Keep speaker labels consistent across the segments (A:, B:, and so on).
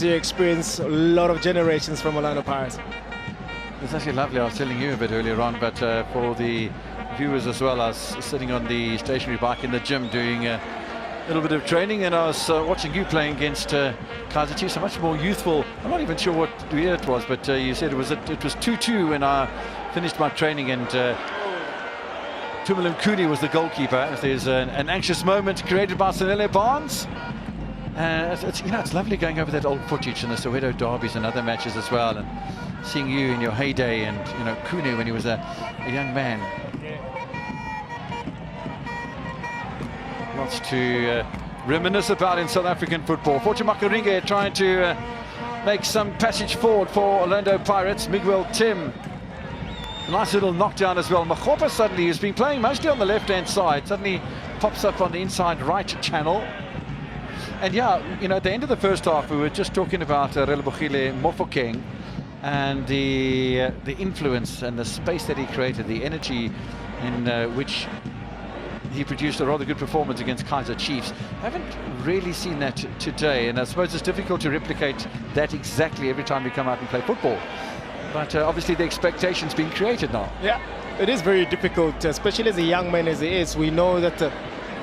A: You experience a lot of generations from Orlando Pirates.
B: It's actually lovely. I was telling you a bit earlier on, but for the viewers as well, I was sitting on the stationary bike in the gym doing a little bit of training, and I was watching you playing against Kaizer Chiefs, a much more youthful. I'm not even sure what year it was, but you said it was 2-2 when I finished my training, and Sekhukhune was the goalkeeper. There's an anxious moment created by Sanele Barnes. It's lovely going over that old footage in the Soweto derbies and other matches as well, and seeing you in your heyday, and Khune when he was a young man. Lots to reminisce about in South African football. Fortune Makaringe trying to make some passage forward for Orlando Pirates. Miguel Tim, nice little knockdown as well. Makgopa suddenly, who's been playing mostly on the left-hand side, suddenly pops up on the inside right channel. And yeah, at the end of the first half, we were just talking about Relebohile Mofokeng and the influence and the space that he created, the energy in which he produced a rather good performance against Kaizer Chiefs. Haven't really seen that today, and I suppose it's difficult to replicate that exactly every time we come out and play football. But obviously the expectation's been created now. Yeah,
A: it is very difficult, especially as a young man as he is. We know that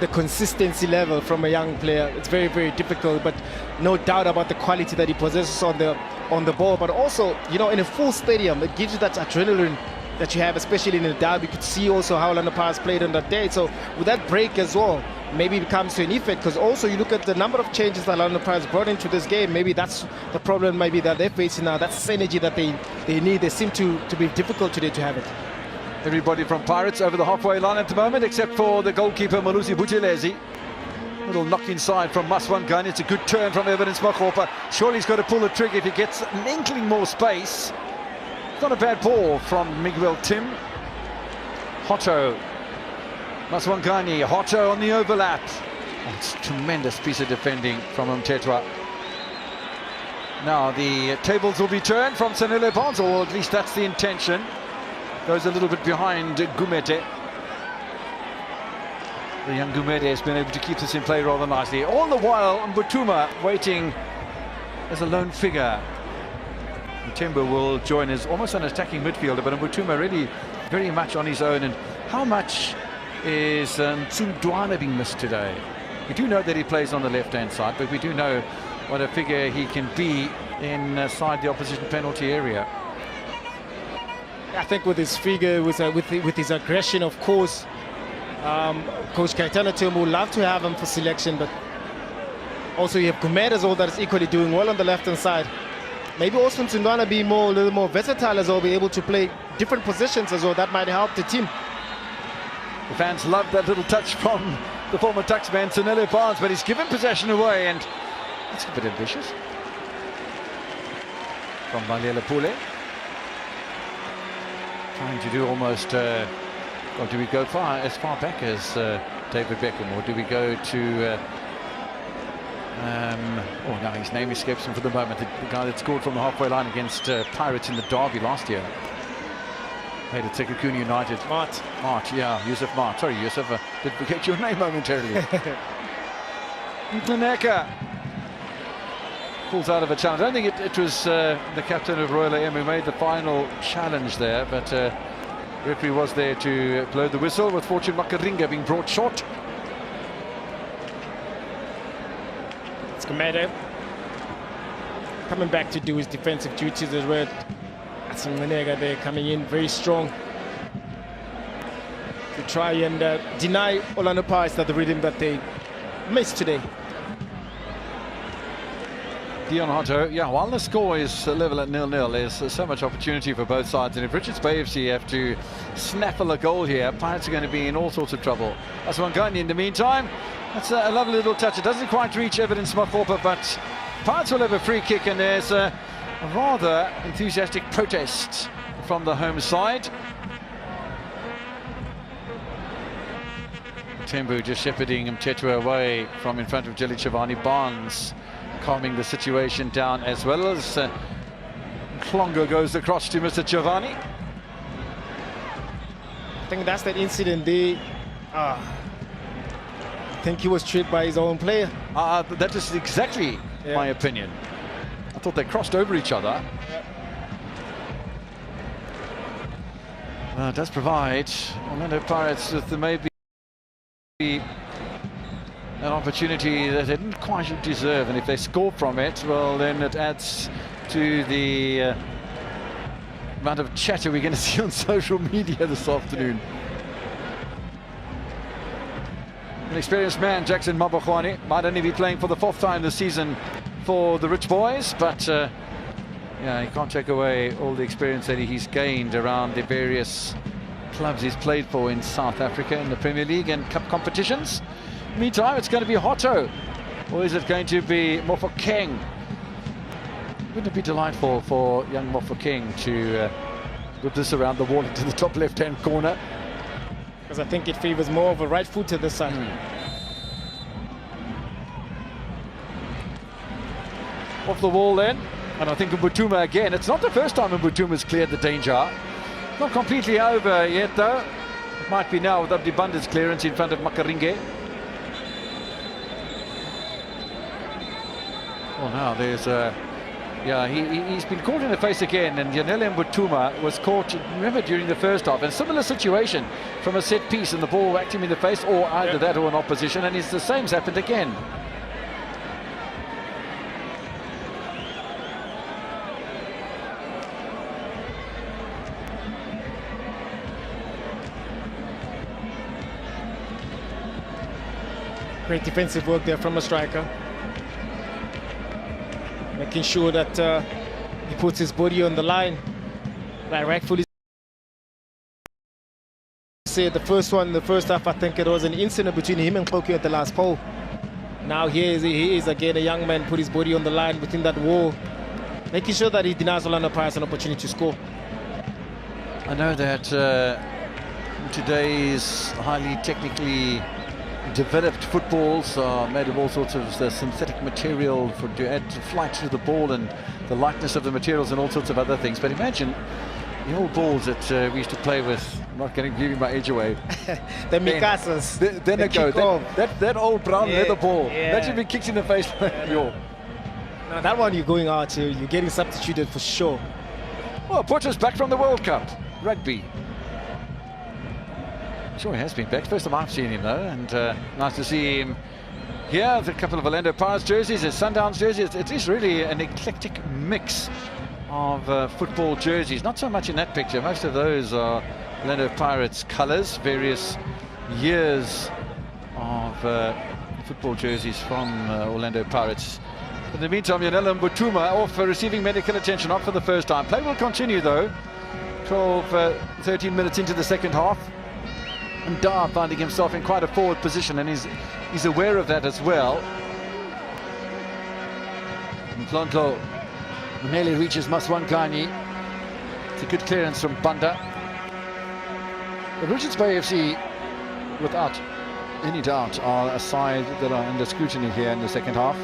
A: the consistency level from a young player, it's very, very difficult, but no doubt about the quality that he possesses on the ball. But also, in a full stadium, it gives you that adrenaline that you have, especially in the derby. You could see also how Orlando Pirates played on that day. So with that break as well, maybe it comes to an effect, because also you look at the number of changes that Orlando Pirates brought into this game. Maybe that's the problem maybe that they're facing now. That's synergy that they need. They seem to be difficult today to have it.
B: Everybody from Pirates over the halfway line at the moment, except for the goalkeeper Malusi Buthelezi. Little knock inside from Maswangani. It's a good turn from Evidence Makgopa. Surely he's got to pull the trigger if he gets an inkling more space. It's not a bad ball from Miguel Tim. Hotto. Maswangani. Hotto on the overlap. Oh, it's a tremendous piece of defending from Mtetwa. Now the tables will be turned from Sanele Barnes, or at least that's the intention. Goes a little bit behind Gumede. The young Gumede has been able to keep this in play rather nicely. All the while, Mbutuma waiting as a lone figure. Mthembu will join as almost an attacking midfielder, but Mbutuma really very much on his own. And how much is Tsundwana being missed today? We do know that he plays on the left-hand side, but we do know what a figure he can be inside the opposition penalty area.
A: I think with his figure, with his aggression, of course, Coach Kaitana Tembu would love to have him for selection, but also you have Gumede as well that is equally doing well on the left-hand side. Maybe also Tsundwana be a little more versatile as well, be able to play different positions as well. That might help the team.
B: The fans love that little touch from the former Tuxman, Sanele Barnes, but he's given possession away, and that's a bit ambitious. From Malela Pule. Trying to do almost, or do we go as far back as David Beckham, or do we go to, oh no, his name escapes him for the moment, the guy that scored from the halfway line against Pirates in the derby last year. Played at Sekhukhune United.
A: Mart,
B: yeah, Yusuf Mart. Sorry, Yusuf, did forget your name momentarily. Mtlaneka pulls out of a challenge. I don't think it was the captain of Royal AM who made the final challenge there, but referee was there to blow the whistle, with Fortune Makaringa being brought short.
A: It's Gumede coming back to do his defensive duties as well. Manega there coming in very strong to try and deny Orlando Pirates the rhythm that they missed today.
B: Dion Hotto, yeah, while the score is level at 0-0, there's so much opportunity for both sides, and if Richards Bay FC have to snaffle a goal here, Pirates are going to be in all sorts of trouble. That's Wangani in the meantime. That's a lovely little touch. It doesn't quite reach Evidence Makgopa, but Pirates will have a free kick, and there's a rather enthusiastic protest from the home side. Mthembu just shepherding Mtetwa away from in front of Jelly Barnes, calming the situation down, as well as Klongo goes across to Mr. Giovanni.
A: I think that's that incident there. I think he was tripped by his own player.
B: That is exactly my opinion. thought they crossed over each other. It does provide Orlando Pirates with maybe an opportunity that they didn't quite deserve, and if they score from it, well, then it adds to the amount of chatter we're going to see on social media this afternoon. An experienced man, Jackson Mabokwane, might only be playing for the 4th time this season for the Rich Boys, but yeah, you can't take away all the experience that he's gained around the various clubs he's played for in South Africa in the Premier League and cup competitions. Meantime, it's going to be Hotto, or is it going to be Mofokeng? Wouldn't it be delightful for young Mofokeng to whip this around the wall into the top left-hand corner?
A: Because I think it favors more of a right foot to this side.
B: Off the wall then, and I think Mbutuma again. It's not the first time Mbutuma's cleared the danger. Not completely over yet though. It might be now with Abdi Banda's clearance in front of Makaringe. Well, now there's yeah, he's been caught in the face again, and Yanele Mbutuma was caught, remember, during the first half. And similar situation from a set piece, and the ball whacked him in the face, or either that or an opposition, and it's the same's happened again.
A: Great defensive work there from a striker. Making sure that he puts his body on the line. Like rightfully said, the first one, the first half, I think it was an incident between him and Koki at the last pole. Now he is again a young man, put his body on the line within that wall, making sure that he denies Orlando Pirates an opportunity to score.
B: I know that today's highly technically developed footballs are made of all sorts of synthetic material to add flight to the ball and the lightness of the materials and all sorts of other things. But imagine the old balls that we used to play with. I'm not going to give you my age away.
A: The Mikasas.
B: Then they go. That old brown leather ball.
A: Yeah.
B: That should be kicked in the face.
A: No, that one you're going out to. You're getting substituted for sure.
B: Well, Potter's back from the World Cup. Rugby. Sure, he has been back. First time I've seen him, though, and nice to see him here with a couple of Orlando Pirates jerseys, a Sundowns jerseys. It is really an eclectic mix of football jerseys. Not so much in that picture. Most of those are Orlando Pirates colours, various years of football jerseys from Orlando Pirates. In the meantime, Yanele Mbutuma off for receiving medical attention, not for the first time. Play will continue, though. 13 minutes into the second half. And Dar finding himself in quite a forward position, and he's aware of that as well. Mhlonhlo nearly reaches Maswanganyi. It's a good clearance from Banda. But Richards Bay FC, without any doubt, are a side that are under scrutiny here in the second half.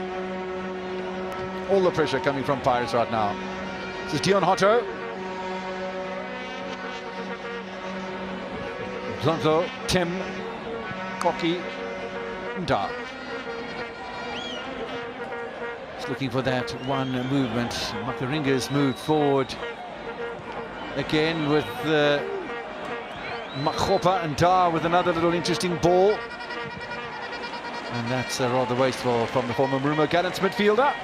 B: All the pressure coming from Pirates right now. This is Dion Hotto. Mhlonhlo, Tim, Koki, Nda. Just looking for that one movement. Makaringe's moved forward again with Makgopa and Da with another little interesting ball. And that's rather wasteful from the former Marumo Gallants midfielder.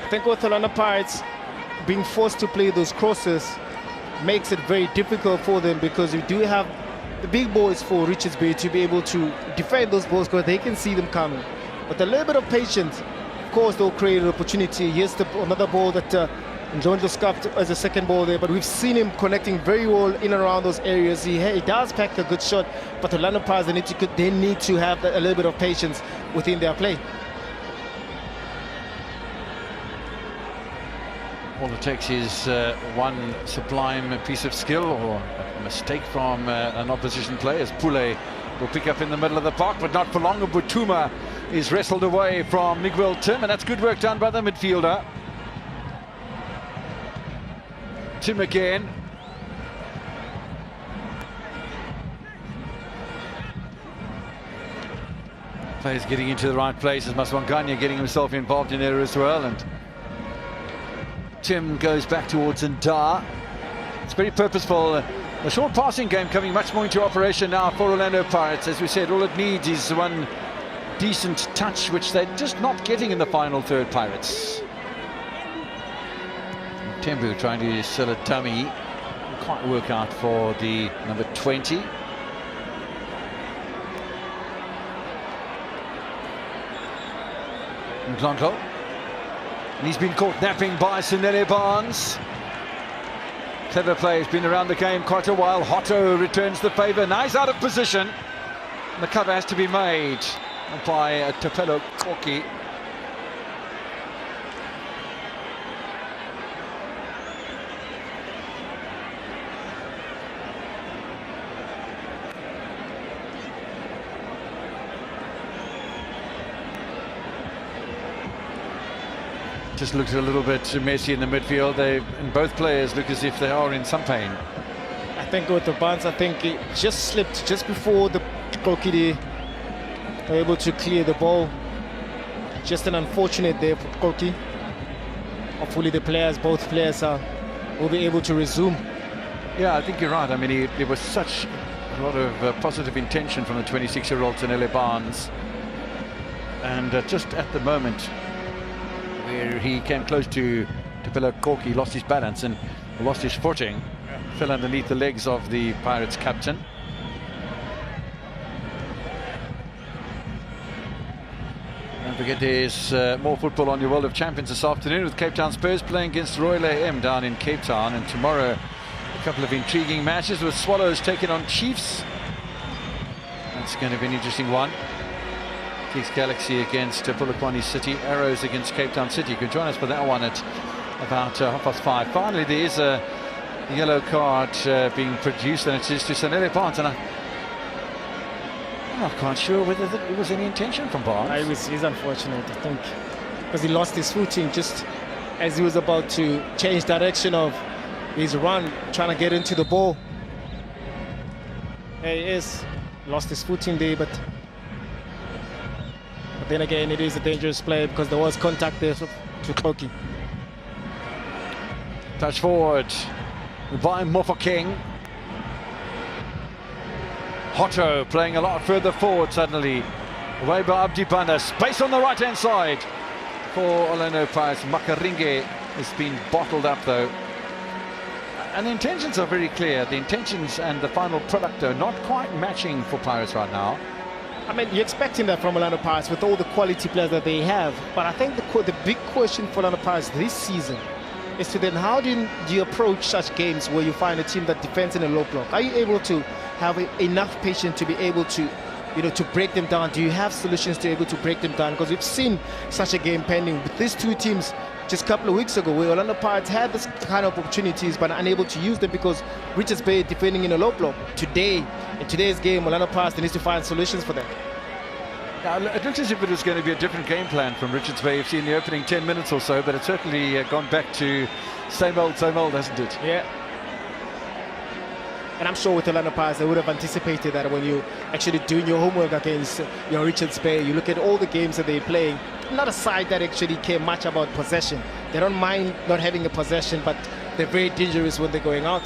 A: I think with Orlando Pirates being forced to play those crosses makes it very difficult for them, because you do have the big boys for Richards Bay to be able to defend those balls, because they can see them coming. But a little bit of patience, of course, they'll create an opportunity. Here's another ball that Mhlonhlo scuffed as a second ball there, but we've seen him connecting very well in and around those areas. He does pack a good shot, but Orlando Pirates, they need to have a little bit of patience within their play.
B: All it takes is one sublime piece of skill or a mistake from an opposition player, as Pule will pick up in the middle of the park, but not for long. Mbutuma is wrestled away from Miguel Tim, and that's good work done by the midfielder. Tim again. Players getting into the right places. Maswanganyi getting himself involved in there as well, and Tim goes back towards Ndar. It's very purposeful. A short passing game coming much more into operation now for Orlando Pirates. As we said, all it needs is one decent touch, which they're just not getting in the final third, Pirates. Tembu trying to sell a dummy. Didn't quite work out for the number 20. Mdlondlo. And he's been caught napping by Sunele Barnes. Clever play, he's been around the game quite a while. Hotto returns the favour. Nice out of position. And the cover has to be made by Tapelo Koki. Just looks a little bit messy in the midfield. And both players look as if they are in some pain.
A: I think with the bounce, I think it just slipped just before the Koki were able to clear the ball. Just an unfortunate there for Koki. Hopefully the players, both players will be able to resume.
B: Yeah, I think you're right. I mean, there was such a lot of positive intention from the 26-year-old Sunele Barnes. And just at the moment where he came close to Tapelo Koki, lost his balance and lost his footing, fell underneath the legs of the Pirates captain. Don't forget there's more football on your World of Champions this afternoon, with Cape Town Spurs playing against Royal AM down in Cape Town, and tomorrow a couple of intriguing matches with Swallows taking on Chiefs. That's going to be an interesting one. Kings Galaxy against Polokwane City, Arrows against Cape Town City. You can join us for that one at about 5:30. Finally, there is a yellow card being produced, and it is to Sunele Barnes, and I'm not quite sure whether it was any intention from Barnes.
A: It's unfortunate, I think, because he lost his footing just as he was about to change direction of his run, trying to get into the ball. He lost his footing there, but then again, it is a dangerous play because there was contact there to Koki.
B: Touch forward by Mofokeng. Hotto playing a lot further forward suddenly. Away by Abdi Banda. Space on the right-hand side for Orlando Pirates. Makaringe has been bottled up though. And the intentions are very clear. The intentions and the final product are not quite matching for Pirates right now.
A: I mean, you're expecting that from Orlando Pirates with all the quality players that they have. But I think the big question for Orlando Pirates this season is to then how do you approach such games where you find a team that defends in a low block? Are you able to have enough patience to be able to, to break them down? Do you have solutions to be able to break them down? Because we've seen such a game pending with these two teams just a couple of weeks ago, where Orlando Pirates had this kind of opportunities but unable to use them because Richards Bay defending in a low block. Today, in today's game, Orlando Pirates needs to find solutions for that.
B: Now, it looks as if it was going to be a different game plan from Richards Bay FC in the opening 10 minutes or so, but it's certainly gone back to same old, hasn't it?
A: Yeah. And I'm sure with Orlando Pirates, they would have anticipated that when you actually doing your homework against Richards Bay, you look at all the games that they're playing, not a side that actually care much about possession. They don't mind not having a possession, but they're very dangerous when they're going out.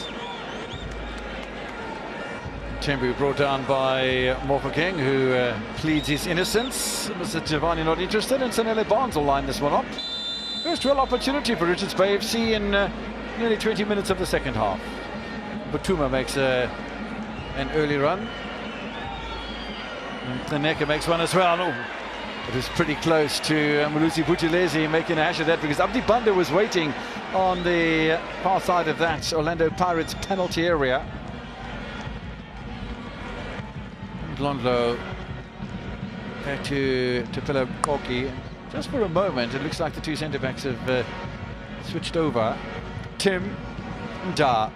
B: Tembu brought down by Mofokeng, who pleads his innocence. Mr. Giovanni not interested, and Sunele Barnes will line this one up. First real opportunity for Richards Bay FC in nearly 20 minutes of the second half. Batuma makes an early run. And Thaneka makes one as well. Oh, it was pretty close to Mulusi Buthelezi making a hash of that, because Abdi Banda was waiting on the far side of that Orlando Pirates penalty area. Mdlondlo back to Tapelo Koki. Just for a moment, it looks like the two centre-backs have switched over. Tim Ndar.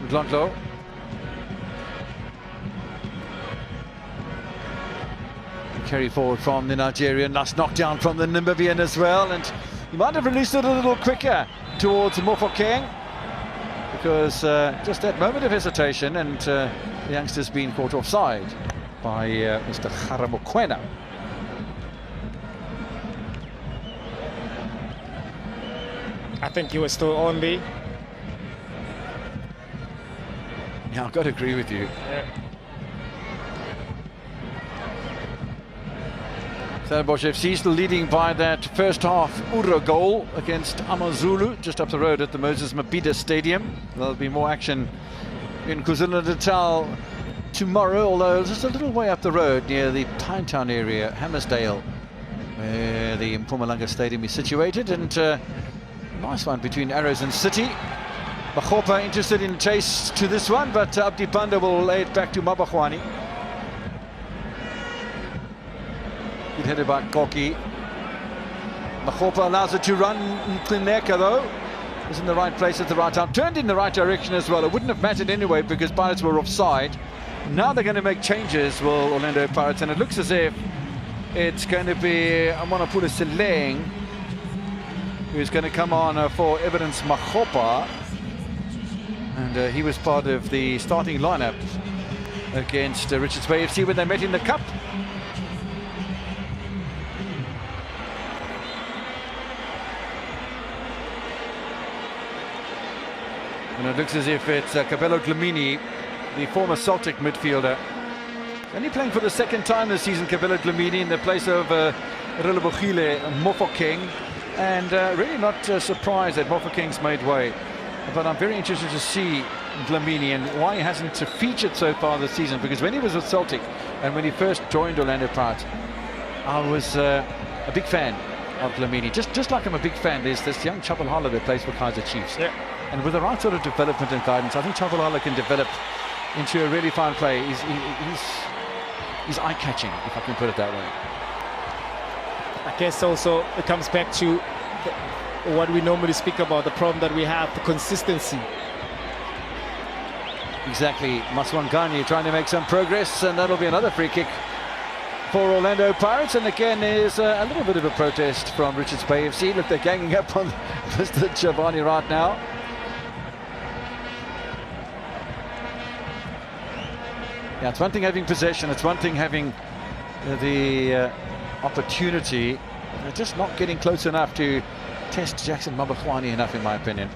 B: Mdlondlo. Carry forward from the Nigerian. Nice knockdown from the Namibian as well, and he might have released it a little quicker towards Mofokeng, because just that moment of hesitation, and the youngster's been caught offside by Mr. Haramokwena.
A: I think he was still only.
B: Yeah, I've got to agree with you.
A: Yeah.
B: Stellenbosch FC still leading by that first half Ura goal against AmaZulu just up the road at the Moses Mabhida Stadium. There'll be more action in KwaZulu-Natal tomorrow, although just a little way up the road near the Pinetown area, Hammersdale, where the Mpumalanga Stadium is situated, and nice one between Arrows and City. Makgopa interested in chase to this one, but Abdi Panda will lay it back to Mabagwani. Good headed by Koki. Makgopa allows it to run. Klineka, though, is in the right place at the right time. Turned in the right direction as well. It wouldn't have mattered anyway because Pirates were offside. Now they're going to make changes, will Orlando Pirates, and it looks as if it's going to be Amanapula Seleng who's going to come on for Evidence Makgopa. And he was part of the starting lineup against Richards Bay FC when they met in the Cup. And it looks as if it's Kabelo Dlamini, the former Celtic midfielder. Only playing for the second time this season, Kabelo Dlamini, in the place of Relebogile Mofokeng. And really not surprised that Mofokeng's made way. But I'm very interested to see Dlamini and why he hasn't featured so far this season, because when he was with Celtic and when he first joined Orlando Pirates, I was a big fan of Dlamini. Just like I'm a big fan, there's this young Chabalala that plays for Kaizer Chiefs.
A: Yeah.
B: And with the right sort of development and guidance, I think Chabalala can develop into a really fine play. He's eye-catching, if I can put it that way.
A: I guess also it comes back to what we normally speak about, the problem that we have, the consistency.
B: Exactly. Maswangani trying to make some progress, and that'll be another free kick for Orlando Pirates. And again, there's a little bit of a protest from Richards Bay FC. Look, they're ganging up on Mr. Chavani right now. Yeah, it's one thing having possession, it's one thing having the opportunity. They're just not getting close enough to test Jackson Mabagwani enough, in my opinion.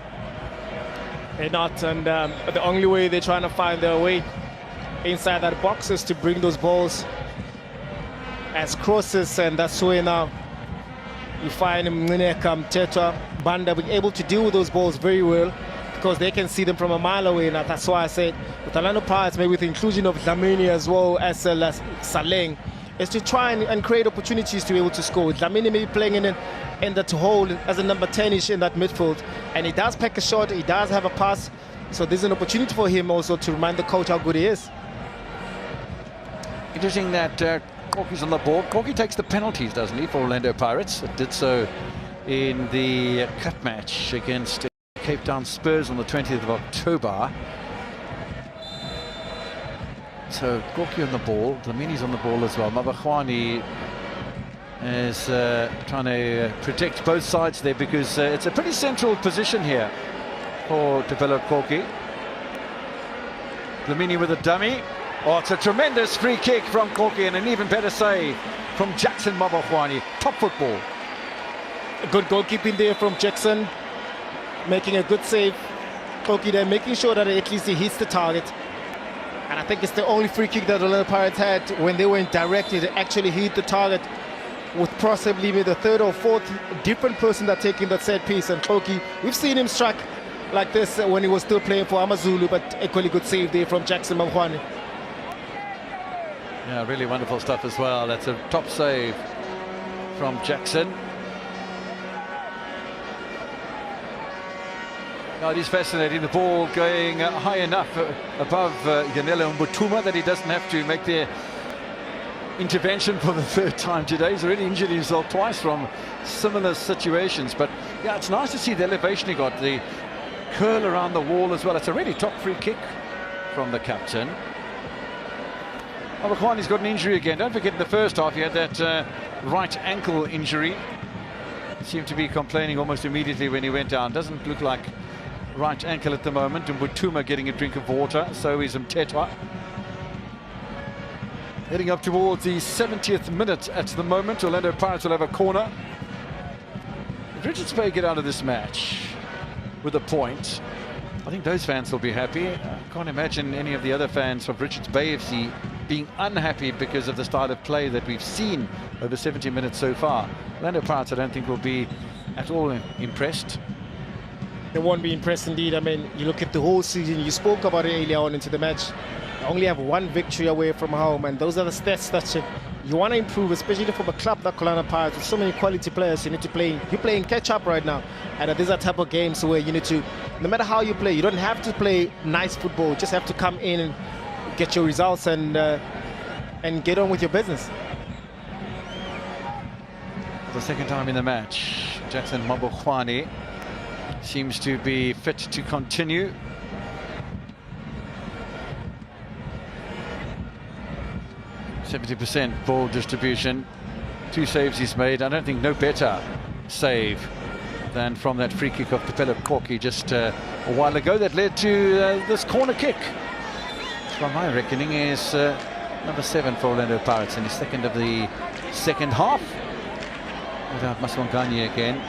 A: They're not, and the only way they're trying to find their way inside that box is to bring those balls as crosses, and that's where now you find Mneneka, Mtetwa, Banda being able to deal with those balls very well because they can see them from a mile away. And that's why I said with Orlando Pirates, maybe with the inclusion of Dlamini as well as Saleng, is to try and create opportunities to be able to score. Dlamini may be playing in that hole as a number 10-ish in that midfield, and he does pack a shot, he does have a pass, so there's an opportunity for him also to remind the coach how good he is.
B: Interesting that Koki's on the ball. Koki takes the penalties, doesn't he, for Orlando Pirates? It did so in the cup match against Cape Town Spurs on the 20th of October. So Koki on the ball, Dlamini's on the ball as well. Mabagwani is trying to protect both sides there because it's a pretty central position here for develop Koki. Dlamini with a dummy. Oh, it's a tremendous free kick from Koki and an even better save from Jackson Mabagwani. Top football.
A: A good goalkeeping there from Jackson, making a good save. Koki there making sure that at least he hits the target. And I think it's the only free kick that the Orlando Pirates had when they went directly to actually hit the target, with possibly maybe the third or fourth different person that taking that set piece. And Koki, we've seen him strike like this when he was still playing for AmaZulu, but equally good save there from Jackson Mabagwani.
B: Yeah, really wonderful stuff as well. That's a top save from Jackson. Oh, it is fascinating, the ball going high enough above Yanele Mbutuma that he doesn't have to make the intervention for the third time today. He's already injured himself twice from similar situations. But yeah, it's nice to see the elevation he got, the curl around the wall as well. It's a really top free kick from the captain. Mabagwani's got an injury again. Don't forget in the first half he had that right ankle injury. Seemed to be complaining almost immediately when he went down. Doesn't look like right ankle at the moment. And Mbutuma getting a drink of water, so is Mtetwa. Heading up towards the 70th minute at the moment. Orlando Pirates will have a corner. If Richards Bay get out of this match with a point, I think those fans will be happy. I can't imagine any of the other fans of Richards Bay FC being unhappy because of the style of play that we've seen over 70 minutes so far. Orlando Pirates, I don't think, will be at all impressed.
A: They won't be impressed indeed. I mean, you look at the whole season, you spoke about it earlier on into the match. You only have one victory away from home, and those are the stats that you want to improve, especially from a club like Orlando Pirates with so many quality players. You need to play, you're playing catch up right now, and these are type of games where you need to, no matter how you play, you don't have to play nice football, you just have to come in and get your results and get on with your business.
B: For the second time in the match, Jackson Mabokhwane seems to be fit to continue. %70 ball distribution. 2 saves he's made. I don't think no better save than from that free kick of Pepelo Koki just a while ago that led to this corner kick. From my reckoning is number 7 for Orlando Pirates in the second of the second half. Without Maswanganye again.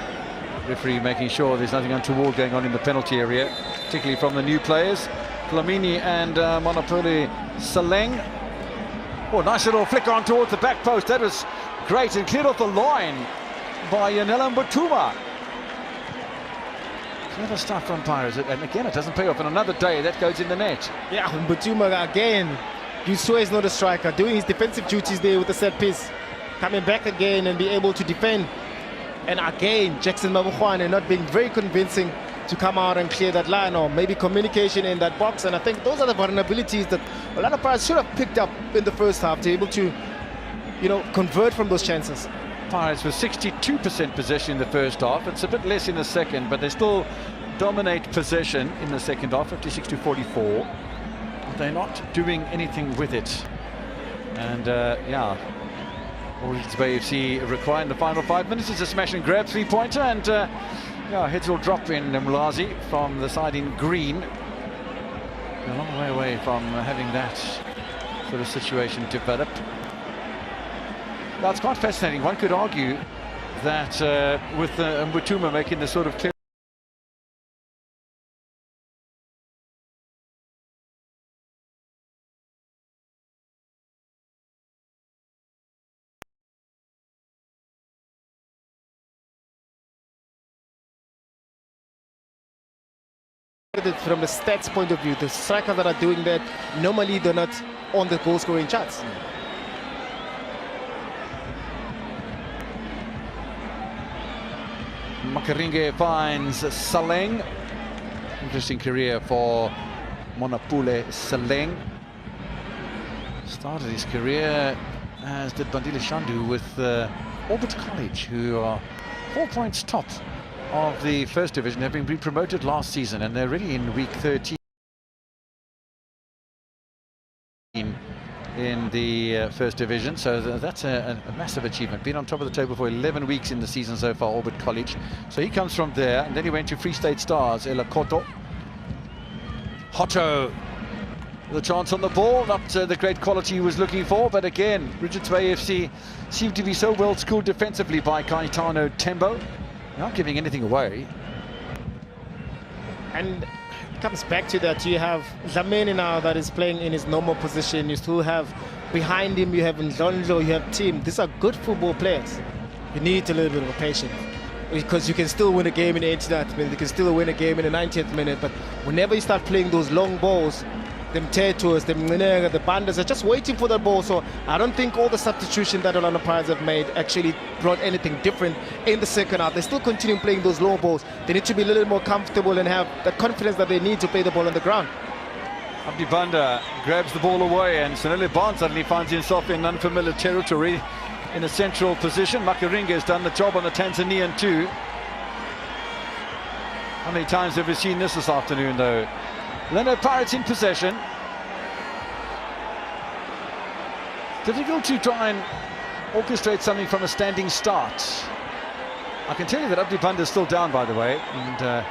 B: Referee making sure there's nothing untoward going on in the penalty area, particularly from the new players, Flamini and Monopoli Saleng. Oh, nice little flick on towards the back post. That was great and cleared off the line by Yanela Mbutuma. Clever stuff from Pirates, and again it doesn't pay off. On another day that goes in the net.
A: Yeah, Mbutuma again, you swear he's not a striker, doing his defensive duties there with the set piece, coming back again and be able to defend. And again, Jackson Mabokhwane not being very convincing to come out and clear that line, or maybe communication in that box. And I think those are the vulnerabilities that a lot of players should have picked up in the first half to be able to, you know, convert from those chances.
B: Pirates with 62% possession in the first half. It's a bit less in the second, but they still dominate possession in the second half, 56-44. But they're not doing anything with it. And yeah. Richards Bay FC required in the final 5 minutes. It's a smash and grab 3-pointer, and yeah, heads will drop in Mulazi from the side in green. A long way away from having that sort of situation develop. Well, it's quite fascinating. One could argue that with Mbutuma making the sort of clear
A: from the stats point of view, the strikers that are doing that, normally they're not on the goal scoring charts.
B: Makaringe finds Saleng. Interesting career for Monopule Saleng. Started his career, as did Bandile Shandu, with Orbit College, who are 4 points top of the first division, having been promoted last season, and they're already in week 13 in the first division, so that's a massive achievement. Been on top of the table for 11 weeks in the season so far, Orbit College. So he comes from there, and then he went to Free State Stars, Elakoto. Hotto, the chance on the ball, not the great quality he was looking for, but again, Richards Bay FC seemed to be so well schooled defensively by Kaitano Tembo. Not giving anything away.
A: And it comes back to that. You have Dlamini now that is playing in his normal position. You still have behind him, you have Ndlondlo, you have Tim. These are good football players. You need a little bit of patience, because you can still win a game in the 89th minute, you can still win a game in the 90th minute, but whenever you start playing those long balls, them Tetos, them Mnenega, the Bandas are just waiting for that ball. So I don't think all the substitution that Orlando Pirates have made actually brought anything different in the second half. They still continue playing those low balls. They need to be a little more comfortable and have the confidence that they need to play the ball on the ground.
B: Abdi Banda grabs the ball away, and Sonele Barnes suddenly finds himself in unfamiliar territory in a central position. Makaringa has done the job on the Tanzanian too. How many times have we seen this afternoon, though? Orlando Pirates in possession. Difficult to try and orchestrate something from a standing start. I can tell you that Abdi Banda is still down, by the way, and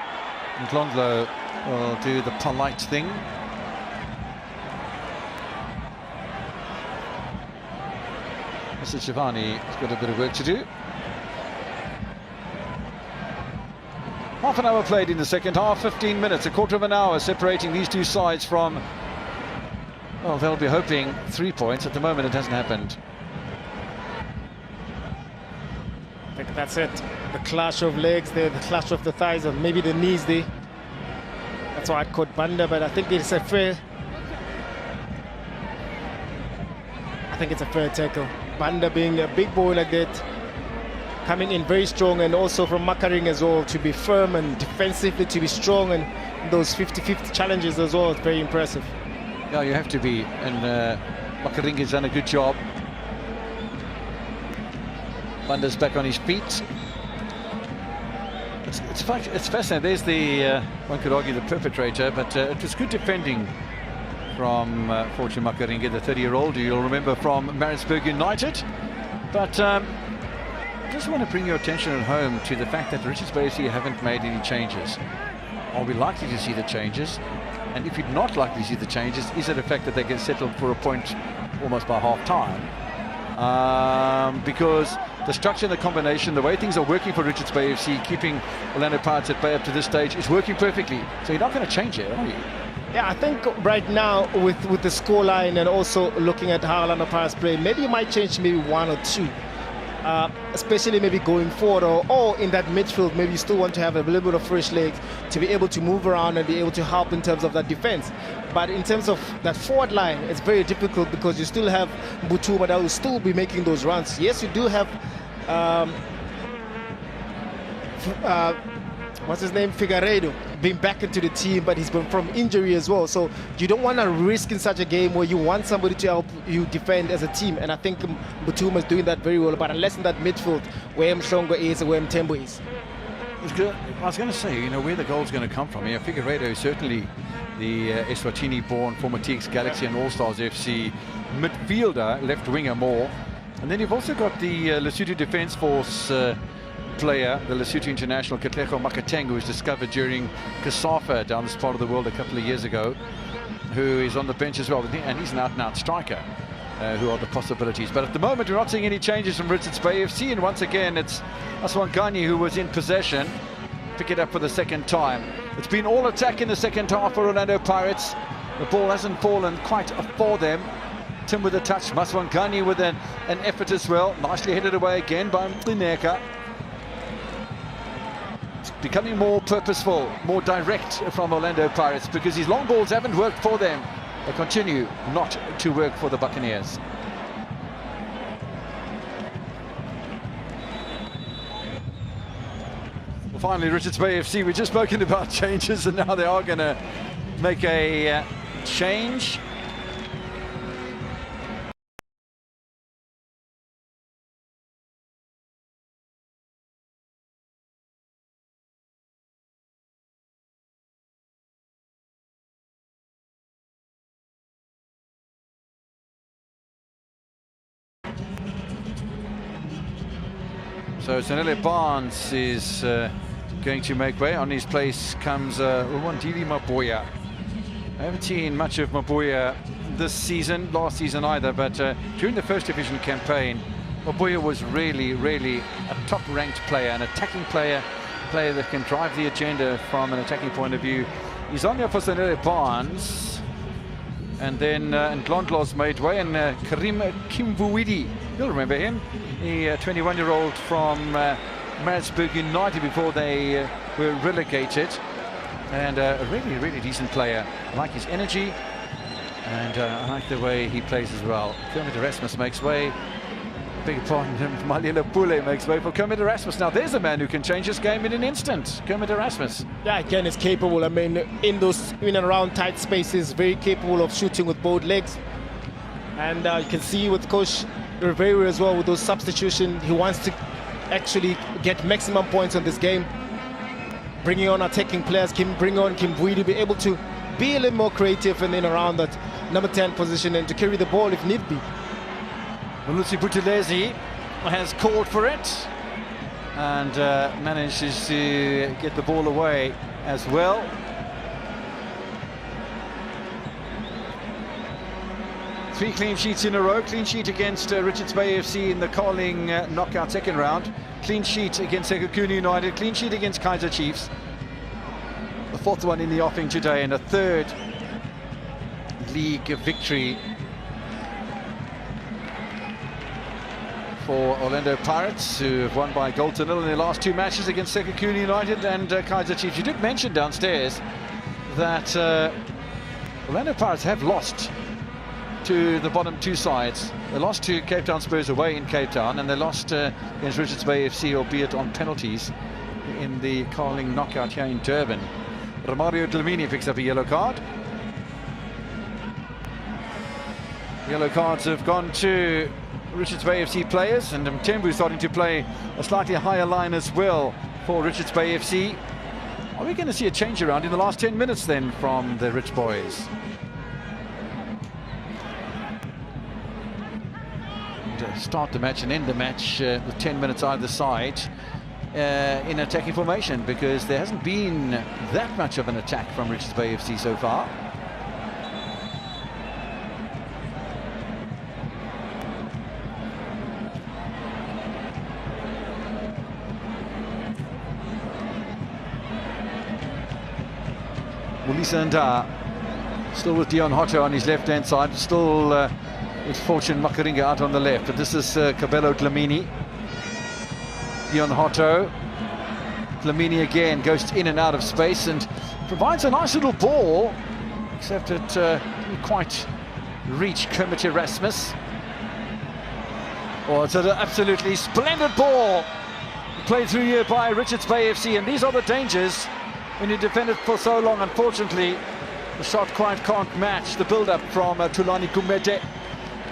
B: Ndlondlo will do the polite thing. Mr. Shivani has got a bit of work to do. Half an hour played in the second half, 15 minutes, a quarter of an hour separating these two sides from, well, they'll be hoping 3 points. At the moment, it hasn't happened.
A: I think that's it. The clash of legs there, the clash of the thighs, and maybe the knees there. That's why I caught Banda, but I think it's a fair tackle. Banda being a big boy like that, coming in very strong, and also from Makaring as well, to be firm and defensively to be strong, and those 50-50 challenges as well. It's very impressive.
B: Yeah, you have to be, and Makaring has done a good job. Banda's back on his feet. It's fascinating. There's the, one could argue, the perpetrator, but it was good defending from Fortune Makaring, the 30-year-old, who you'll remember from Maritzburg United. But I just want to bring your attention at home to the fact that Richards Bay FC haven't made any changes. Are we likely to see the changes? And if you're not likely to see the changes, is it a fact that they get settled for a point almost by half-time? Because the structure and the combination, the way things are working for Richards Bay FC, keeping Orlando Pirates at bay up to this stage, is working perfectly. So you're not going to change it, are you?
A: Yeah, I think right now with the scoreline and also looking at how Orlando Pirates play, maybe you might change maybe one or two, especially maybe going forward, or in that midfield, maybe you still want to have a little bit of fresh legs to be able to move around and be able to help in terms of that defense. But in terms of that forward line, it's very difficult because you still have Mbutuma that will still be making those runs. Yes, you do have what's his name, Figueiredo, being back into the team, but he's been from injury as well. So you don't want to risk in such a game where you want somebody to help you defend as a team. And I think Mbutuma is doing that very well. But unless in that midfield, where Mshongo is and where Mtembo is.
B: I was going to say, you know, where the goal's going to come from. Yeah, Figueiredo is certainly the Eswatini-born former TX Galaxy and All-Stars FC midfielder, left winger more. And then you've also got the Lesotho Defence Force player, the Lesotho international Katlego Makateng, who was discovered during Kasafa down this part of the world a couple of years ago, who is on the bench as well, and he's an out-and-out striker. Who are the possibilities? But at the moment, we're not seeing any changes from Richards Bay FC, and once again, it's Aswangani who was in possession. Pick it up for the second time. It's been all attack in the second half for Orlando Pirates. The ball hasn't fallen quite for them. Tim with a touch, Maswangani with an effort as well. Nicely headed away again by Mlineka. It's becoming more purposeful, more direct from Orlando Pirates, because these long balls haven't worked for them. They continue not to work for the Buccaneers. Well, finally, Richards Bay FC, we've just spoken about changes, and now they are going to make a change. So Sanele Barnes is going to make way. On his place comes Rwandili Maboya. I haven't seen much of Maboya this season, last season either, but during the first division campaign, Maboya was really, really a top-ranked player, an attacking player that can drive the agenda from an attacking point of view. He's on there for Sanele Barnes. And then Ndlondlo's made way, and Karim Kimvuidi, you'll remember him, the 21-year-old from Maritzburg United before they were relegated, and a really, really decent player. I like his energy, and I like the way he plays as well. Kermit Erasmus makes way. Beg your pardon, Malila Pule makes way for Kermit Erasmus. Now there's a man who can change this game in an instant, Kermit Erasmus.
A: Yeah, again, is capable. I mean, in and around tight spaces, very capable of shooting with both legs. And you can see with Coach Rivera as well, with those substitutions, he wants to actually get maximum points on this game. Bringing on attacking players, bring on Kimvuidi, be able to be a little more creative and then around that number 10 position and to carry the ball if need be.
B: Lucy Buthelezi has called for it and manages to get the ball away as well. Three clean sheets in a row. Clean sheet against Richards Bay FC in the Carling knockout second round. Clean sheet against Sekhukhune United. Clean sheet against Kaizer Chiefs. fourth one in the offing today, and a third league victory for Orlando Pirates, who have won by a goal to nil in their last two matches against Sekhukhune United and Kaizer Chiefs. You did mention downstairs that Orlando Pirates have lost to the bottom two sides. They lost to Cape Town Spurs away in Cape Town, and they lost against Richards Bay FC, albeit on penalties, in the Carling knockout here in Durban. Romario Dlamini picks up a yellow card. Yellow cards have gone to Richards Bay FC players, and Mthembu starting to play a slightly higher line as well for Richards Bay FC. Are we going to see a change around in the last 10 minutes then from the Rich boys? And, start the match and end the match with 10 minutes either side in attacking formation, because there hasn't been that much of an attack from Richards Bay FC so far. Mulisa Nda still with Dion Hotto on his left-hand side, still with Fortune Makaringa out on the left. But this is Cabello Dlamini. Dion Hotto. Dlamini again goes in and out of space and provides a nice little ball, except it didn't quite reach Kermit Erasmus. Oh, it's an absolutely splendid ball played through here by Richards Bay FC, and these are the dangers when you defend it for so long. Unfortunately, the shot quite can't match the build-up from Thulani Gumede,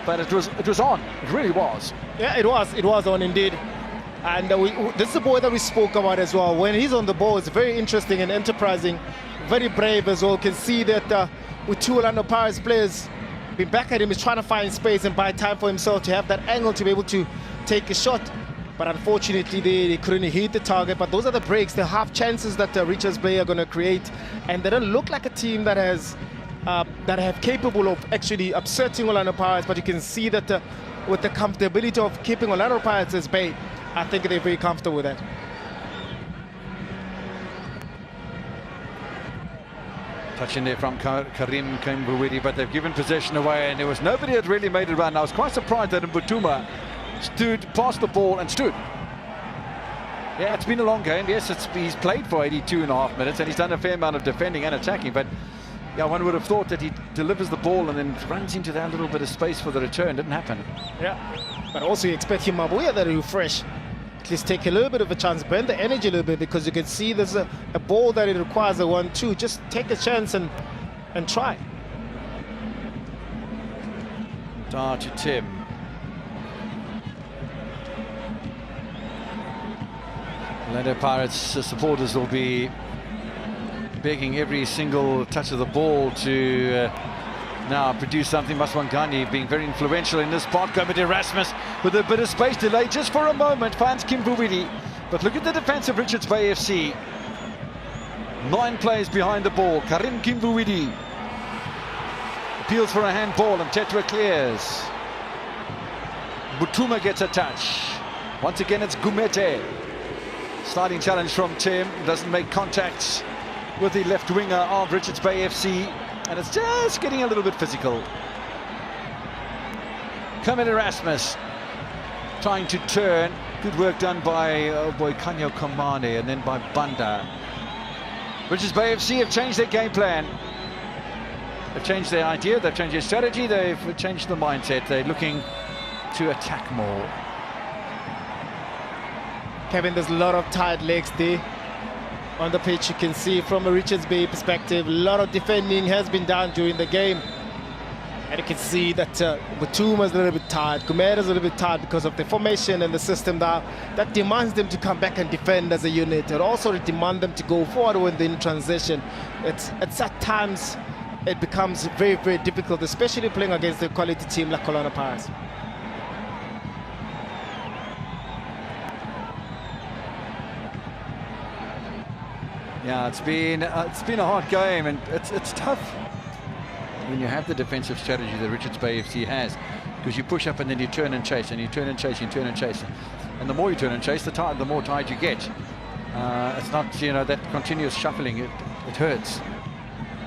B: but it was on. It really was.
A: Yeah, it was on indeed. And this is the boy that we spoke about as well. When he's on the ball, it's very interesting and enterprising, very brave as well. You can see that with two Orlando Pirates players being back at him, he's trying to find space and buy time for himself to have that angle to be able to take a shot. But unfortunately, they couldn't hit the target. But those are the breaks, the half chances that Richards Bay are going to create. And they don't look like a team that has capable of actually upsetting Orlando Pirates. But you can see that with the comfortability of keeping Orlando Pirates at bay, I think they're very comfortable with that.
B: Touch in there from Karim Kimbuwidi, but they've given possession away, and there was nobody that really made it run. I was quite surprised that Mbutuma stood, passed the ball and stood. Yeah, it's been a long game. Yes, he's played for 82.5 minutes, and he's done a fair amount of defending and attacking, but yeah, one would have thought that he delivers the ball and then runs into that little bit of space for the return. Didn't happen.
A: Yeah, but also you expect him Mabuya that he'll fresh. At least take a little bit of a chance, burn the energy a little bit, because you can see there's a ball that it requires a 1-2. Just take a chance and try.
B: Dar to Tim. Orlando Pirates supporters will be begging every single touch of the ball to now produce something. Maswangani being very influential in this part. Kermit Erasmus with a bit of space delay just for a moment, finds Kimbuwidi. But look at the defense of Richards Bay FC. 9 players behind the ball. Karim Kimbuwidi appeals for a handball and Tetra clears. Butuma gets a touch. Once again it's Gumete. Sliding challenge from Tim, doesn't make contact with the left winger of Richards Bay FC, and it's just getting a little bit physical. Kermit Erasmus trying to turn. Good work done by Kanyo Kamane and then by Banda. Richards Bay FC have changed their game plan. They've changed their idea, they've changed their strategy, they've changed the mindset. They're looking to attack more.
A: Kevin, there's a lot of tired legs there on the pitch. You can see from a Richards Bay perspective, a lot of defending has been done during the game. And you can see that Butuma's a little bit tired, Gumeda's a little bit tired because of the formation and the system that demands them to come back and defend as a unit. It also demands them to go forward within transition. It's at times it becomes very, very difficult, especially playing against a quality team like Orlando Pirates.
B: Yeah, it's been a hard game, and it's tough when you have the defensive strategy that Richards Bay FC has, because you push up and then you turn and chase, and you turn and chase, and you turn and chase, and the more you turn and chase, the more tired you get. It's not, that continuous shuffling. it hurts.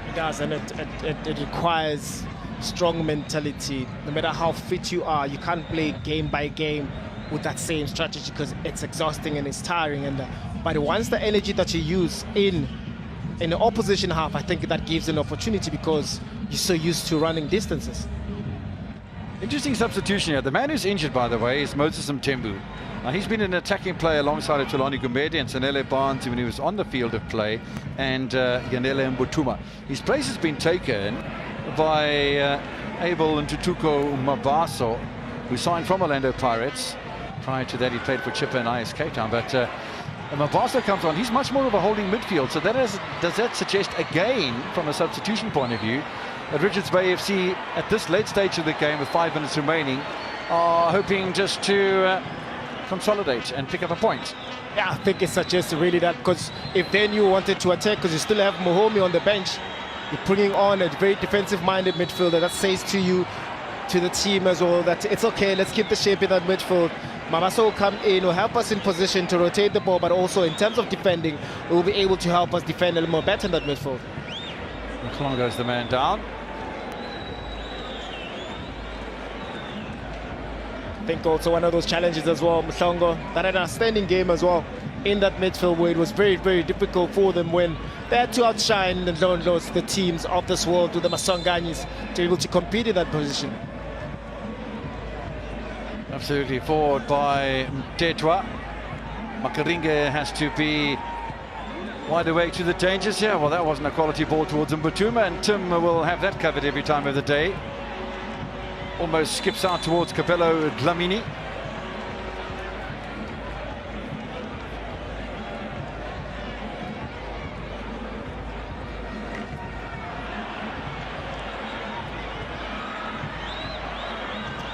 A: It does, and it requires strong mentality. No matter how fit you are, you can't play game by game with that same strategy because it's exhausting and it's tiring. But once the energy that you use in the opposition half, I think that gives an opportunity because you're so used to running distances.
B: Interesting substitution here. The man who's injured, by the way, is Moses Mtembu. Now, he's been an attacking player alongside Tulani Gumede and Sanele Barnes when he was on the field of play, and Yanele Mbutuma. His place has been taken by Abel Ntutuko Mabaso, who signed from Orlando Pirates. Prior to that, he played for Chippa and IS Cape Town. But Mabaso comes on. He's much more of a holding midfield. So does that suggest, again, from a substitution point of view, that Richards Bay FC, at this late stage of the game, with 5 minutes remaining, are hoping just to consolidate and pick up a point?
A: Yeah, I think it suggests really that, because if then you wanted to attack, because you still have Mohomi on the bench, you're bringing on a very defensive-minded midfielder. That says to you, to the team as well, that it's okay, let's keep the shape in that midfield. Mabaso will come in, will help us in position to rotate the ball, but also in terms of defending, it will be able to help us defend a little more better in that midfield.
B: Mhlongo's the man down.
A: I think also one of those challenges as well, Mhlongo, that had an outstanding game as well in that midfield, where it was very, very difficult for them when they had to outshine the teams of this world, with the Maswanganyi's, to be able to compete in that position.
B: Absolutely, forward by Mtetwa. Makaringe has to be wide awake to the dangers here. Well, that wasn't a quality ball towards Mbutuma, and Tim will have that covered every time of the day. Almost skips out towards Capello Dlamini.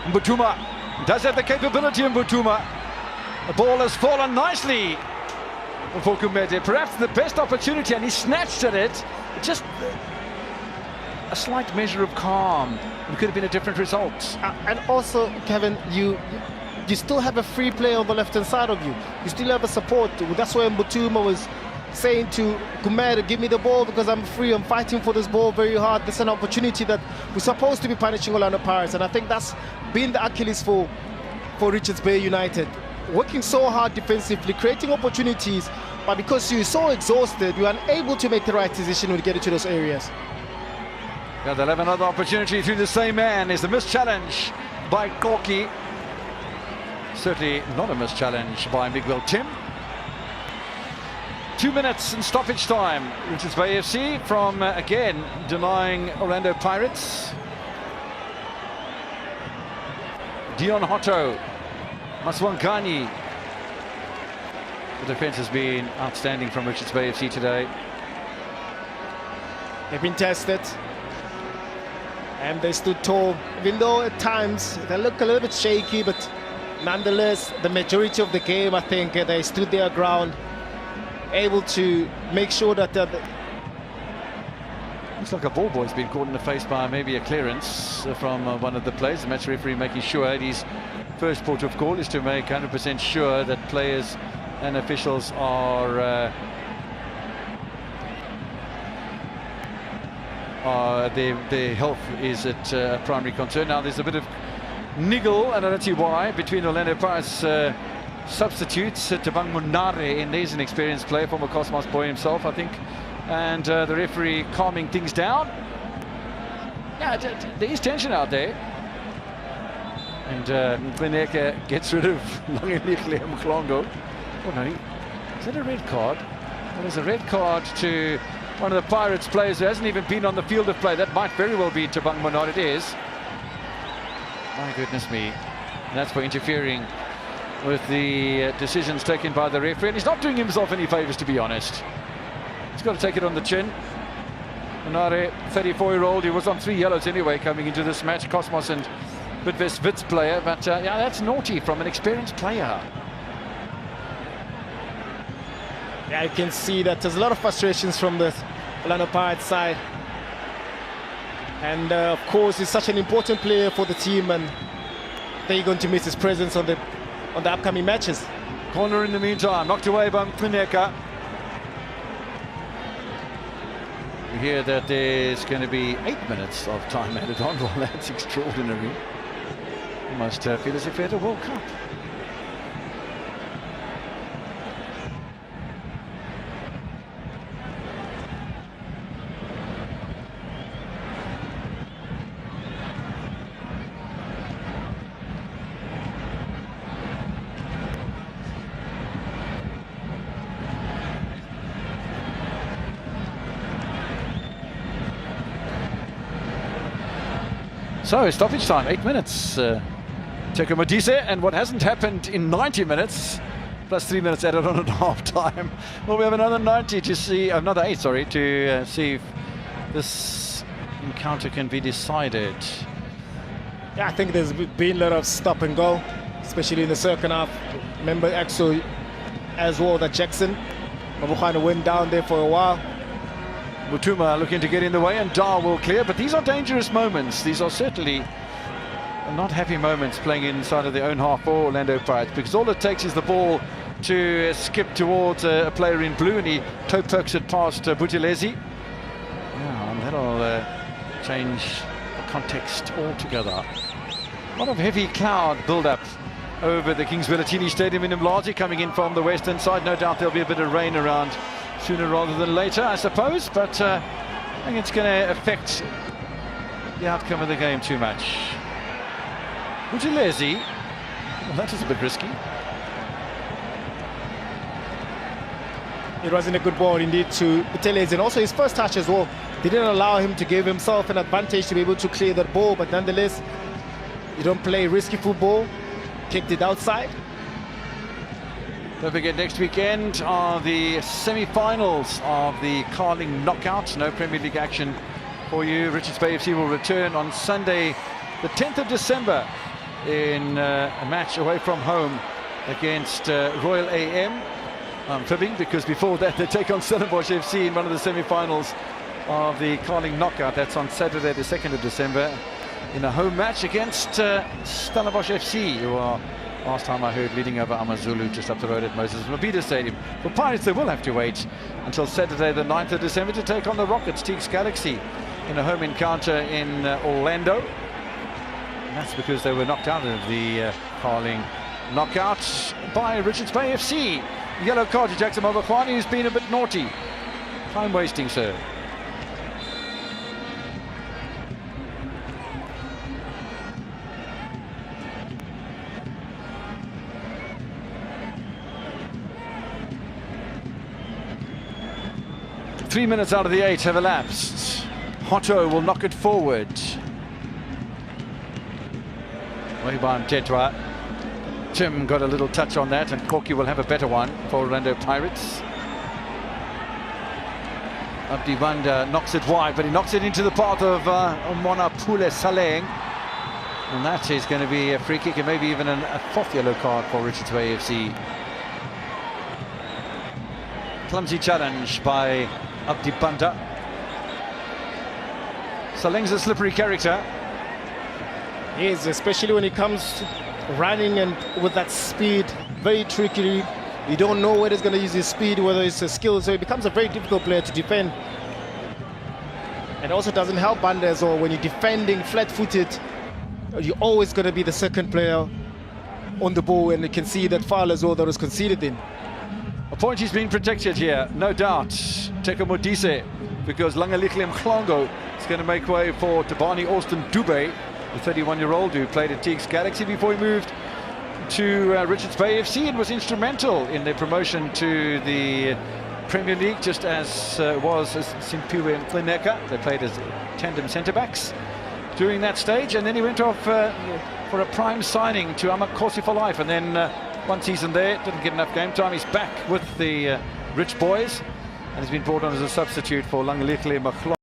B: Mbutuma does have the capability. Mbutuma, the ball has fallen nicely for Gumede, perhaps the best opportunity, and he snatched at it. Just a slight measure of calm. It could have been a different result.
A: And also, Kevin, you still have a free player on the left-hand side of you. You still have a support. That's why Mbutuma was saying to Gumede, give me the ball because I'm free, I'm fighting for this ball very hard. This is an opportunity that we're supposed to be punishing Orlando Pirates, and I think that's been the Achilles for Richards Bay United. Working so hard defensively, creating opportunities, but because you're so exhausted, you're unable to make the right decision when you get into those areas.
B: Yeah, they'll have another opportunity through the same man. Is the missed challenge by Koki. Certainly not a missed challenge by Miguel Tim. 2 minutes and stoppage time. Richards Bay FC from, again, denying Orlando Pirates. Dion Hotto, Maswanganyi. The defense has been outstanding from Richards Bay FC today.
A: They've been tested, and they stood tall, even though at times they look a little bit shaky, but nonetheless, the majority of the game, I think they stood their ground, able to make sure that
B: looks like a ball boy's been caught in the face by maybe a clearance from one of the players. The match referee making sure that his first port of call is to make 100% sure that players and officials are their health is at a primary concern. Now there's a bit of niggle, and I don't see why, between Orlando Pirates substitutes. Tabang Munare in there's an experienced player, former Cosmos boy himself, I think, and the referee calming things down. Yeah, there is tension out there, and Mbeneke gets rid of Langelihle Mhlongo. Oh no, is that a red card? Well, there's a red card to one of the Pirates players who hasn't even been on the field of play. That might very well be Tabang Munare. It is. My goodness me. And that's for interfering with the decisions taken by the referee. And he's not doing himself any favours, to be honest. He's got to take it on the chin. Munare, 34-year-old, he was on 3 yellows anyway coming into this match. Cosmos and Bidvest Wits player. But yeah, that's naughty from an experienced player.
A: Yeah, you can see that there's a lot of frustrations from the Orlando Pirates side. And of course, he's such an important player for the team, and they're going to miss his presence on the upcoming matches.
B: Corner in the meantime, knocked away by Mpuneka. We hear that there's going to be 8 minutes of time added on. Well, that's extraordinary. Almost feel as if we had a World Cup. So, stoppage time, 8 minutes. Teko Modise, and what hasn't happened in 90 minutes, plus 3 minutes added on at half time. Well, we have another 90 to see, another 8, sorry, to see if this encounter can be decided.
A: Yeah, I think there's been a lot of stop and go, especially in the second half. Remember, actually, as well, that Jackson Mabukhane went down there for a while.
B: Mutuma looking to get in the way, and Dar will clear, but these are dangerous moments. These are certainly not happy moments playing inside of their own half for Orlando Pirates, because all it takes is the ball to skip towards a player in blue, and he toe perks it past Buthelezi. Yeah, and that'll change the context altogether. A lot of heavy cloud build-up over the Kings Villatini Stadium in Mlazi, coming in from the western side. No doubt there'll be a bit of rain around sooner rather than later, I suppose, but I think it's going to affect the outcome of the game too much. Buthelezi, well, that is a bit risky.
A: It wasn't a good ball indeed to Buthelezi, and also his first touch as well didn't allow him to give himself an advantage to be able to clear that ball, but nonetheless, you don't play risky football. Kicked it outside.
B: Don't forget, next weekend are the semi-finals of the Carling Knockout. No Premier League action for you. Richards Bay FC will return on Sunday, the 10th of December, in a match away from home against Royal AM. I'm fibbing, because before that they take on Stellenbosch FC in one of the semi-finals of the Carling Knockout. That's on Saturday, the 2nd of December, in a home match against Stellenbosch FC, who are, last time I heard, leading over Amazulu just up the road at Moses Mabhida Stadium. For Pirates, they will have to wait until Saturday, the 9th of December, to take on the Rockets, Teagues Galaxy, in a home encounter in Orlando. And that's because they were knocked out of the Carling Knockout by Richards Bay FC. Yellow card to Jackson Mabukhane, who's been a bit naughty. Time wasting, sir. Three minutes out of the 8 have elapsed. Hotto will knock it forward. Wahibam Tetwa. Tim got a little touch on that, and Corky will have a better one for Orlando Pirates. Abdi Banda knocks it wide, but he knocks it into the path of Omona Pule Saleng. And that is going to be a free kick, and maybe even a fourth yellow card for Richards Bay FC. Clumsy challenge by Abdi Banda. Saleng's a slippery character.
A: He is, especially when he comes running and with that speed, very tricky. You don't know whether he's going to use his speed, whether it's a skill, so he becomes a very difficult player to defend. And also doesn't help Banda as well. When you're defending flat-footed, you're always going to be the second player on the ball, and you can see that foul as well that was conceded in.
B: A point he's been protected here, no doubt. Teko Modise, because Langalikhle Mhlongo is going to make way for Tabani Austin Dube, the 31-year-old who played at Teagues Galaxy before he moved to Richards Bay FC and was instrumental in their promotion to the Premier League, just as was Simpiwe and Flineka. They played as tandem centre-backs during that stage, and then he went off for a prime signing to Amakhosi for life, and then one season there, didn't get enough game time. He's back with the Rich Boys, and he's been brought on as a substitute for Langalikhle Mhlongo.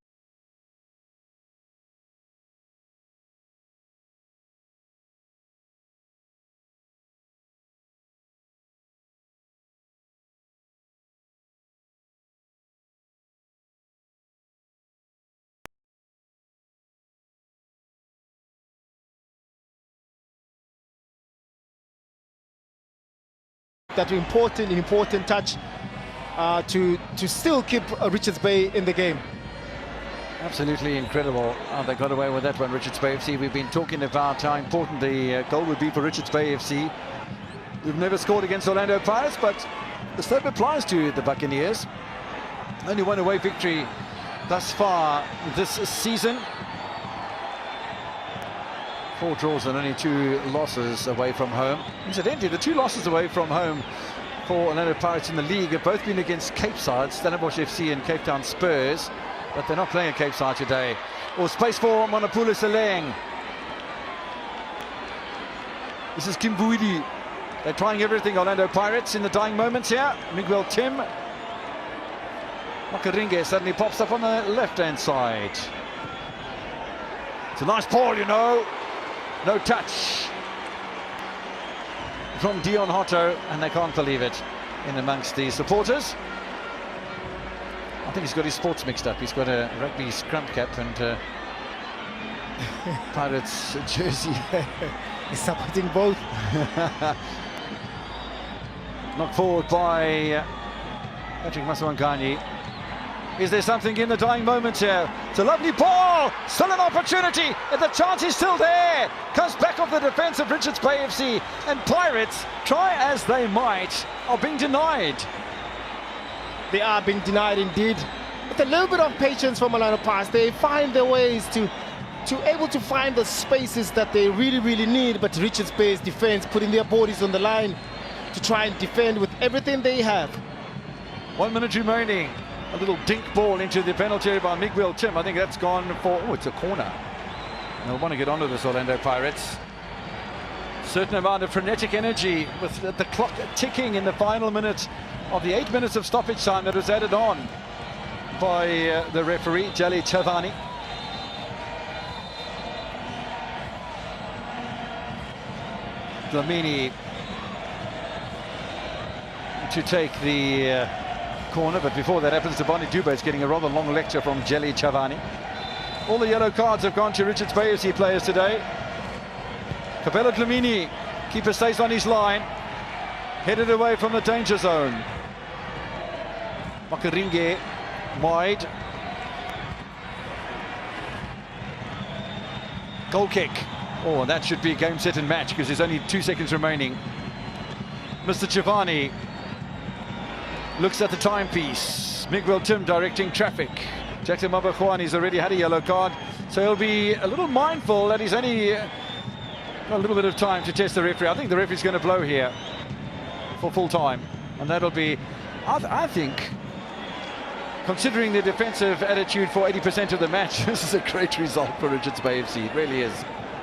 A: That important touch to still keep Richards Bay in the game.
B: Absolutely incredible how they got away with that one, Richards Bay FC. We've been talking about how important the goal would be for Richards Bay FC. We've never scored against Orlando Pirates, but the same applies to the Buccaneers. Only one away victory thus far this season. 4 draws and only 2 losses away from home. Incidentally, the 2 losses away from home for Orlando Pirates in the league have both been against Cape sides, Stellenbosch FC and Cape Town Spurs, but they're not playing at Cape side today. Or space for Monopoulos Seleng. This is Kimbuidi. They're trying everything, Orlando Pirates, in the dying moments here. Miguel Tim. Makaringe suddenly pops up on the left-hand side. It's a nice ball, you know. No touch from Dion Hotto, and they can't believe it in amongst the supporters. I think he's got his sports mixed up. He's got a rugby scrum cap and Pirates jersey.
A: He's supporting both.
B: Knocked forward by Patrick Maswangani. Is there something in the dying moments here? It's a lovely ball, still an opportunity, and the chance is still there. Comes back off the defence of Richards Bay FC, and Pirates, try as they might, are being denied.
A: They are being denied indeed. With a little bit of patience from Orlando Pirates, they find their ways to able to find the spaces that they really need, but Richards Bay's defence putting their bodies on the line to try and defend with everything they have.
B: 1 minute remaining. A little dink ball into the penalty area by Miguel Tim. I think that's gone for, oh, it's a corner. And they'll want to get onto this, Orlando Pirates. Certain amount of frenetic energy with the clock ticking in the final minute of the 8 minutes of stoppage time that was added on by the referee, Jali Chavani. Dlamini to take the corner, but before that happens, Tabani Dube is getting a rather long lecture from Jelly Chavani. All the yellow cards have gone to Richards Bay FC players today. Capello Dlamini, keeper stays on his line, headed away from the danger zone. Makaringe wide. Goal kick. Oh, and that should be game, set and match because there's only 2 seconds remaining. Mr. Chavani looks at the timepiece. Miguel Tim directing traffic. Jackson Mabakhwani's already had a yellow card, so he'll be a little mindful that he's only got a little bit of time to test the referee. I think the referee's going to blow here for full time, and that'll be, I think, considering the defensive attitude for 80% of the match, this is a great result for Richards Bay FC. It really is.